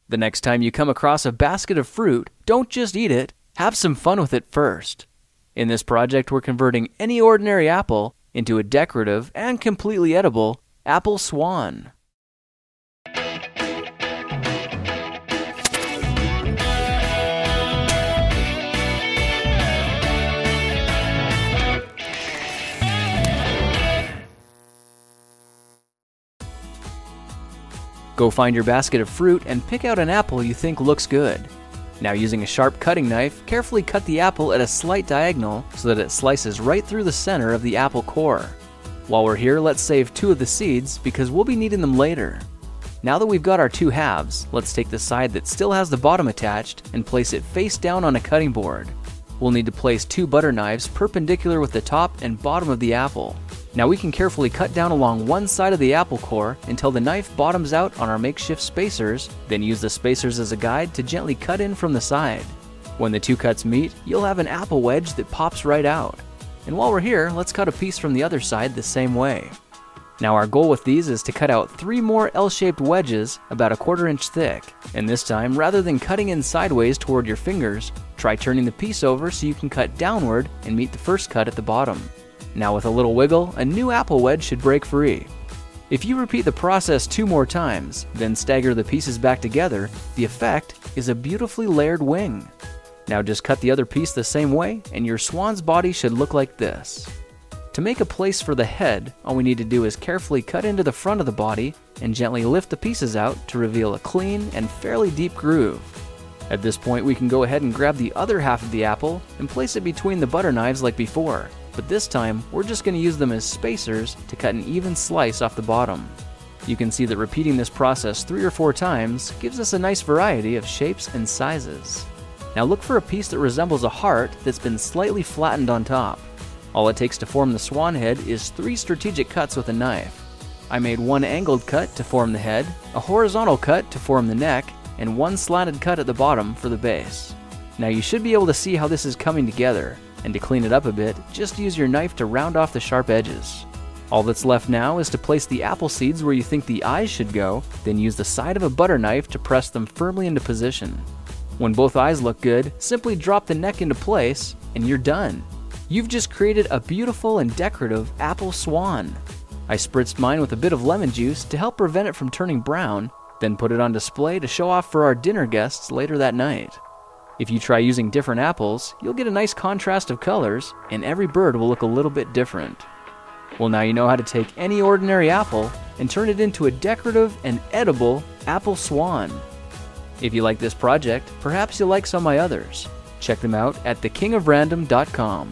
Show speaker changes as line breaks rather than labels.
The next time you come across a basket of fruit, don't just eat it, have some fun with it first. In this project, we're converting any ordinary apple into a decorative and completely edible apple swan. Go find your basket of fruit and pick out an apple you think looks good. Now, using a sharp cutting knife, carefully cut the apple at a slight diagonal so that it slices right through the center of the apple core. While we're here, let's save 2 of the seeds because we'll be needing them later. Now that we've got our 2 halves, let's take the side that still has the bottom attached and place it face down on a cutting board. We'll need to place 2 butter knives perpendicular with the top and bottom of the apple. Now we can carefully cut down along one side of the apple core until the knife bottoms out on our makeshift spacers, then use the spacers as a guide to gently cut in from the side. When the 2 cuts meet, you'll have an apple wedge that pops right out. And while we're here, let's cut a piece from the other side the same way. Now our goal with these is to cut out 3 more L-shaped wedges about 1/4 inch thick. And this time, rather than cutting in sideways toward your fingers, try turning the piece over so you can cut downward and meet the first cut at the bottom. Now with a little wiggle, a new apple wedge should break free. If you repeat the process 2 more times, then stagger the pieces back together, the effect is a beautifully layered wing. Now just cut the other piece the same way, and your swan's body should look like this. To make a place for the head, all we need to do is carefully cut into the front of the body and gently lift the pieces out to reveal a clean and fairly deep groove. At this point, we can go ahead and grab the other half of the apple and place it between the butter knives like before. But this time, we're just going to use them as spacers to cut an even slice off the bottom. You can see that repeating this process 3 or 4 times gives us a nice variety of shapes and sizes. Now look for a piece that resembles a heart that's been slightly flattened on top. All it takes to form the swan head is 3 strategic cuts with a knife. I made 1 angled cut to form the head, a horizontal cut to form the neck, and 1 slanted cut at the bottom for the base. Now you should be able to see how this is coming together. And to clean it up a bit, just use your knife to round off the sharp edges. All that's left now is to place the apple seeds where you think the eyes should go, then use the side of a butter knife to press them firmly into position. When both eyes look good, simply drop the neck into place, and you're done. You've just created a beautiful and decorative apple swan. I spritzed mine with a bit of lemon juice to help prevent it from turning brown, then put it on display to show off for our dinner guests later that night. If you try using different apples, you'll get a nice contrast of colors, and every bird will look a little bit different. Well, now you know how to take any ordinary apple and turn it into a decorative and edible apple swan. If you like this project, perhaps you'll like some of my others. Check them out at thekingofrandom.com.